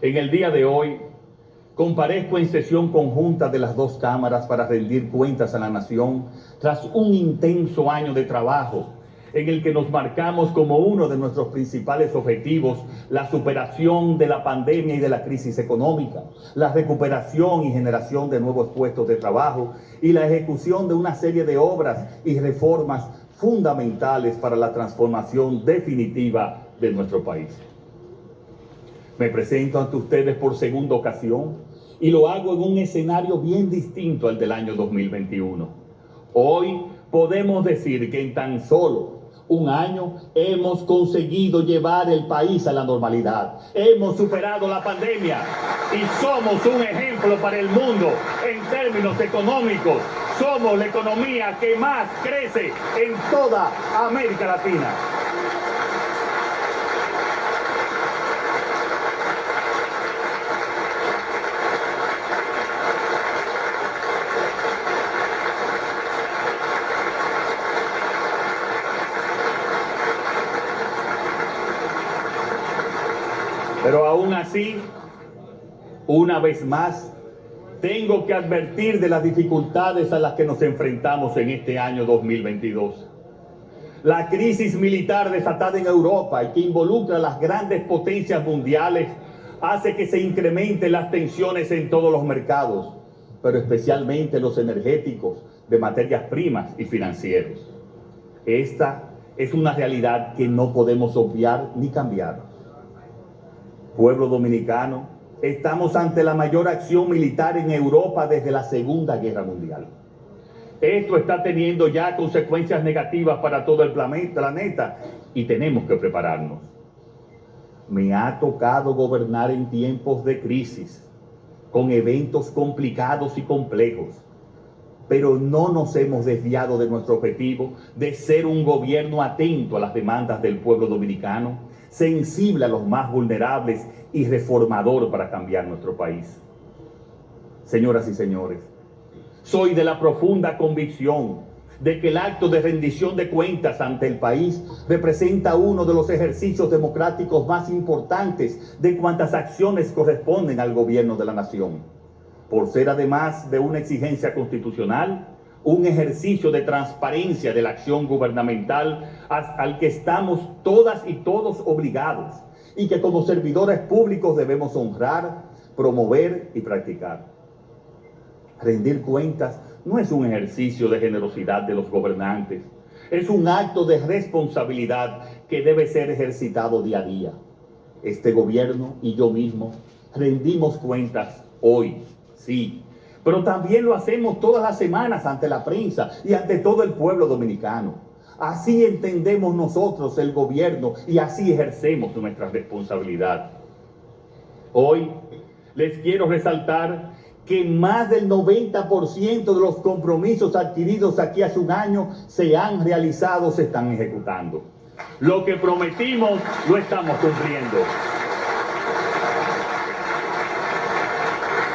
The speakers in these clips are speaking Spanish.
En el día de hoy, comparezco en sesión conjunta de las dos cámaras para rendir cuentas a la nación tras un intenso año de trabajo en el que nos marcamos como uno de nuestros principales objetivos la superación de la pandemia y de la crisis económica, la recuperación y generación de nuevos puestos de trabajo y la ejecución de una serie de obras y reformas fundamentales para la transformación definitiva de nuestro país. Me presento ante ustedes por segunda ocasión y lo hago en un escenario bien distinto al del año 2021. Hoy podemos decir que en tan solo un año hemos conseguido llevar el país a la normalidad. Hemos superado la pandemia y somos un ejemplo para el mundo en términos económicos. Somos la economía que más crece en toda América Latina. Pero aún así, una vez más, tengo que advertir de las dificultades a las que nos enfrentamos en este año 2022. La crisis militar desatada en Europa y que involucra a las grandes potencias mundiales hace que se incrementen las tensiones en todos los mercados, pero especialmente los energéticos, de materias primas y financieros. Esta es una realidad que no podemos obviar ni cambiar. Pueblo dominicano, estamos ante la mayor acción militar en Europa desde la Segunda Guerra Mundial. Esto está teniendo ya consecuencias negativas para todo el planeta y tenemos que prepararnos. Me ha tocado gobernar en tiempos de crisis, con eventos complicados y complejos, pero no nos hemos desviado de nuestro objetivo de ser un gobierno atento a las demandas del pueblo dominicano, sensible a los más vulnerables y reformador para cambiar nuestro país. Señoras y señores, soy de la profunda convicción de que el acto de rendición de cuentas ante el país representa uno de los ejercicios democráticos más importantes de cuantas acciones corresponden al gobierno de la nación, por ser además de una exigencia constitucional, un ejercicio de transparencia de la acción gubernamental al que estamos todas y todos obligados y que como servidores públicos debemos honrar, promover y practicar. Rendir cuentas no es un ejercicio de generosidad de los gobernantes, es un acto de responsabilidad que debe ser ejercitado día a día. Este gobierno y yo mismo rendimos cuentas hoy, sí, pero también lo hacemos todas las semanas ante la prensa y ante todo el pueblo dominicano. Así entendemos nosotros el gobierno y así ejercemos nuestra responsabilidad. Hoy les quiero resaltar que más del 90% de los compromisos adquiridos aquí hace un año se han realizado, se están ejecutando. Lo que prometimos lo estamos cumpliendo.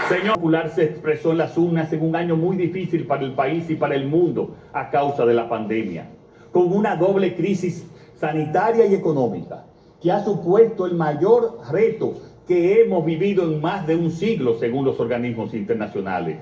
Señor Popular se expresó en las urnas en un año muy difícil para el país y para el mundo a causa de la pandemia, con una doble crisis sanitaria y económica, que ha supuesto el mayor reto que hemos vivido en más de un siglo según los organismos internacionales.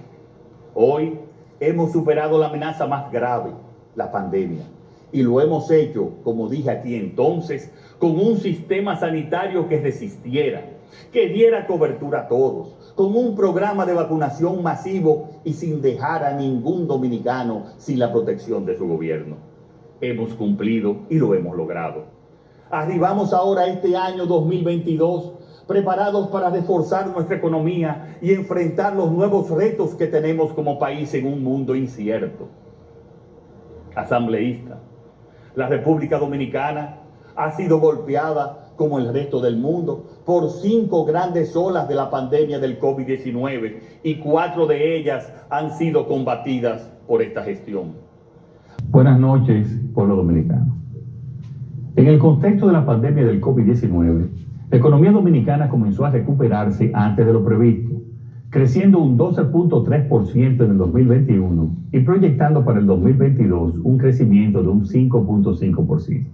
Hoy hemos superado la amenaza más grave, la pandemia, y lo hemos hecho, como dije aquí entonces, con un sistema sanitario que resistiera, que diera cobertura a todos, con un programa de vacunación masivo y sin dejar a ningún dominicano sin la protección de su gobierno. Hemos cumplido y lo hemos logrado. Arribamos ahora a este año 2022 preparados para reforzar nuestra economía y enfrentar los nuevos retos que tenemos como país en un mundo incierto. Asambleísta, la República Dominicana ha sido golpeada, como el resto del mundo, por 5 grandes olas de la pandemia del COVID-19 y 4 de ellas han sido combatidas por esta gestión. Buenas noches, pueblo dominicano. En el contexto de la pandemia del COVID-19, la economía dominicana comenzó a recuperarse antes de lo previsto, creciendo un 12.3% en el 2021 y proyectando para el 2022 un crecimiento de un 5.5%.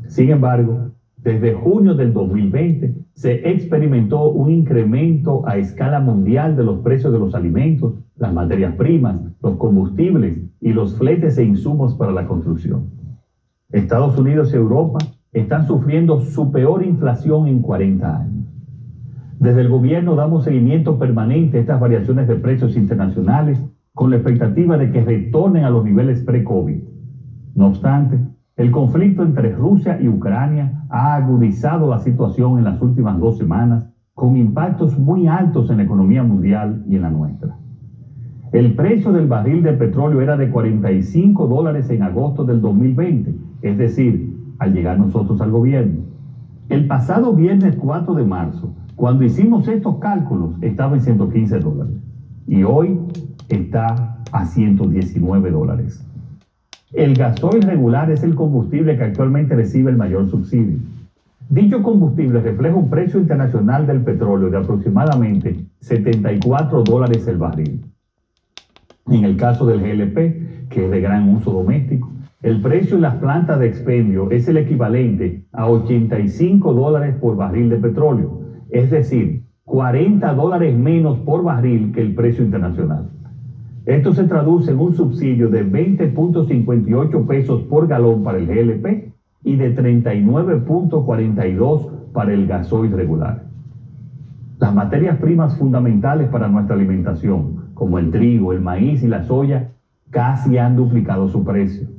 Sin embargo, Desde junio del 2020 se experimentó un incremento a escala mundial de los precios de los alimentos, las materias primas, los combustibles y los fletes e insumos para la construcción. Estados Unidos y Europa están sufriendo su peor inflación en 40 años. Desde el gobierno damos seguimiento permanente a estas variaciones de precios internacionales con la expectativa de que retornen a los niveles pre-COVID. No obstante, el conflicto entre Rusia y Ucrania ha agudizado la situación en las últimas 2 semanas, con impactos muy altos en la economía mundial y en la nuestra. El precio del barril de petróleo era de $45 en agosto del 2020, es decir, al llegar nosotros al gobierno. El pasado viernes 4 de marzo, cuando hicimos estos cálculos, estaba en $115 y hoy está a $119. El gasoil regular es el combustible que actualmente recibe el mayor subsidio. Dicho combustible refleja un precio internacional del petróleo de aproximadamente $74 el barril. En el caso del GLP, que es de gran uso doméstico, el precio en las plantas de expendio es el equivalente a $85 por barril de petróleo, es decir, $40 menos por barril que el precio internacional. Esto se traduce en un subsidio de 20.58 pesos por galón para el GLP y de 39.42 para el gasoil regular. Las materias primas fundamentales para nuestra alimentación, como el trigo, el maíz y la soya, casi han duplicado su precio.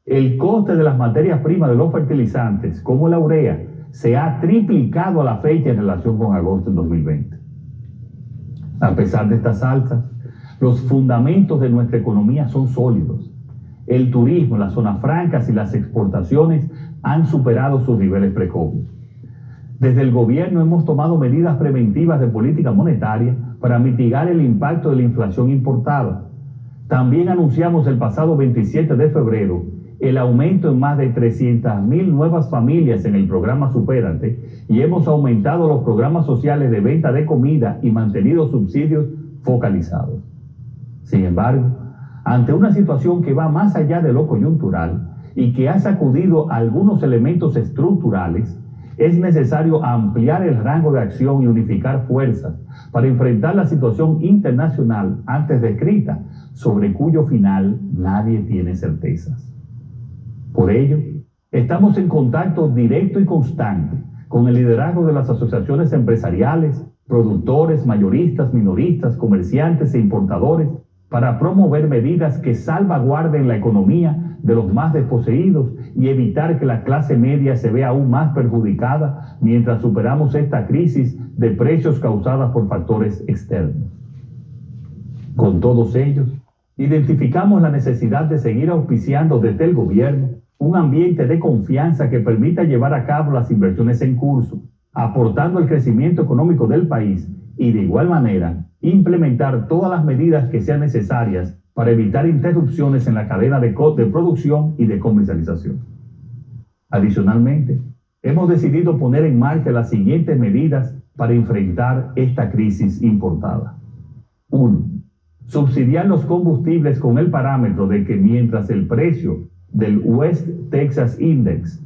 El coste de las materias primas de los fertilizantes, como la urea, se ha triplicado a la fecha en relación con agosto del 2020. A pesar de estas alzas, los fundamentos de nuestra economía son sólidos. El turismo, las zonas francas y las exportaciones han superado sus niveles pre-COVID. Desde el gobierno hemos tomado medidas preventivas de política monetaria para mitigar el impacto de la inflación importada. También anunciamos el pasado 27 de febrero el aumento en más de 300.000 nuevas familias en el programa Supérate y hemos aumentado los programas sociales de venta de comida y mantenido subsidios focalizados. Sin embargo, ante una situación que va más allá de lo coyuntural y que ha sacudido algunos elementos estructurales, es necesario ampliar el rango de acción y unificar fuerzas para enfrentar la situación internacional antes descrita, sobre cuyo final nadie tiene certezas. Por ello, estamos en contacto directo y constante con el liderazgo de las asociaciones empresariales, productores, mayoristas, minoristas, comerciantes e importadores para promover medidas que salvaguarden la economía de los más desposeídos y evitar que la clase media se vea aún más perjudicada mientras superamos esta crisis de precios causada por factores externos. Con todos ellos, identificamos la necesidad de seguir auspiciando desde el gobierno un ambiente de confianza que permita llevar a cabo las inversiones en curso, aportando el crecimiento económico del país y de igual manera implementar todas las medidas que sean necesarias para evitar interrupciones en la cadena de producción y de comercialización. Adicionalmente, hemos decidido poner en marcha las siguientes medidas para enfrentar esta crisis importada. 1. Subsidiar los combustibles con el parámetro de que mientras el precio del West Texas Index,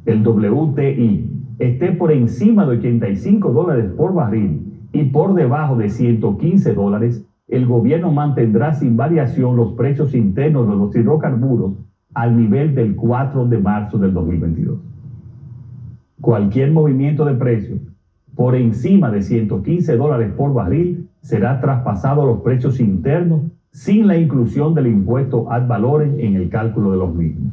el WTI, esté por encima de $85 por barril y por debajo de $115, el gobierno mantendrá sin variación los precios internos de los hidrocarburos al nivel del 4 de marzo del 2022. Cualquier movimiento de precios por encima de $115 por barril será traspasado a los precios internos sin la inclusión del impuesto ad valorem en el cálculo de los mismos.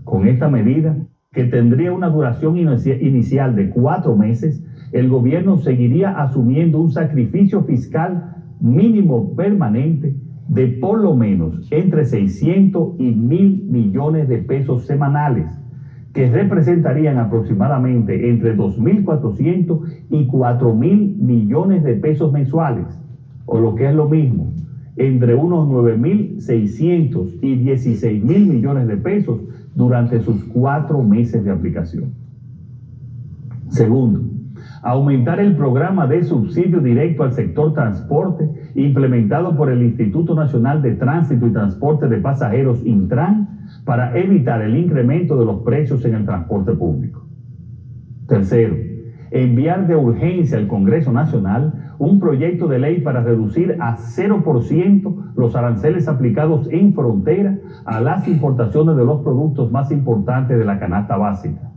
Con esta medida, que tendría una duración inicial de 4 meses, el gobierno seguiría asumiendo un sacrificio fiscal mínimo permanente de por lo menos entre 600 y 1.000 millones de pesos semanales, que representarían aproximadamente entre 2.400 y 4.000 millones de pesos mensuales, o lo que es lo mismo, entre unos 9.600 y 16.000 millones de pesos durante sus 4 meses de aplicación. Segundo, aumentar el programa de subsidio directo al sector transporte implementado por el Instituto Nacional de Tránsito y Transporte de Pasajeros Intran para evitar el incremento de los precios en el transporte público. Tercero, enviar de urgencia al Congreso Nacional un proyecto de ley para reducir a 0% los aranceles aplicados en frontera a las importaciones de los productos más importantes de la canasta básica.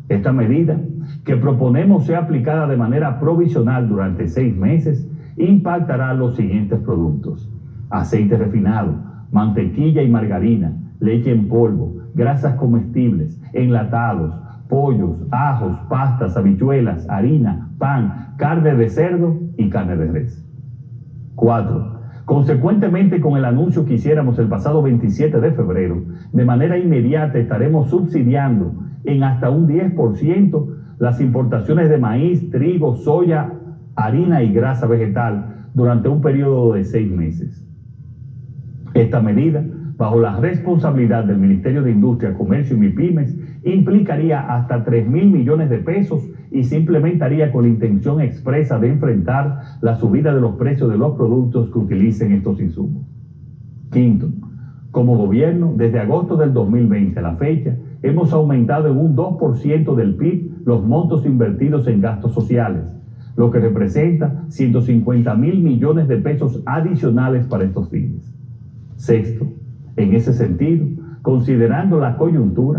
Esta medida, que proponemos sea aplicada de manera provisional durante 6 meses, impactará los siguientes productos: aceite refinado, mantequilla y margarina, leche en polvo, grasas comestibles, enlatados, pollos, ajos, pastas, habichuelas, harina, pan, carne de cerdo y carne de res. 4. Consecuentemente con el anuncio que hiciéramos el pasado 27 de febrero, de manera inmediata estaremos subsidiando en hasta un 10% las importaciones de maíz, trigo, soya, harina y grasa vegetal durante un periodo de 6 meses. Esta medida, bajo la responsabilidad del Ministerio de Industria, Comercio y MIPYMES, implicaría hasta 3.000 millones de pesos y se implementaría con la intención expresa de enfrentar la subida de los precios de los productos que utilicen estos insumos. Quinto, como gobierno, desde agosto del 2020 a la fecha, hemos aumentado en un 2% del PIB los montos invertidos en gastos sociales, lo que representa 150.000 millones de pesos adicionales para estos fines. Sexto, en ese sentido, considerando la coyuntura,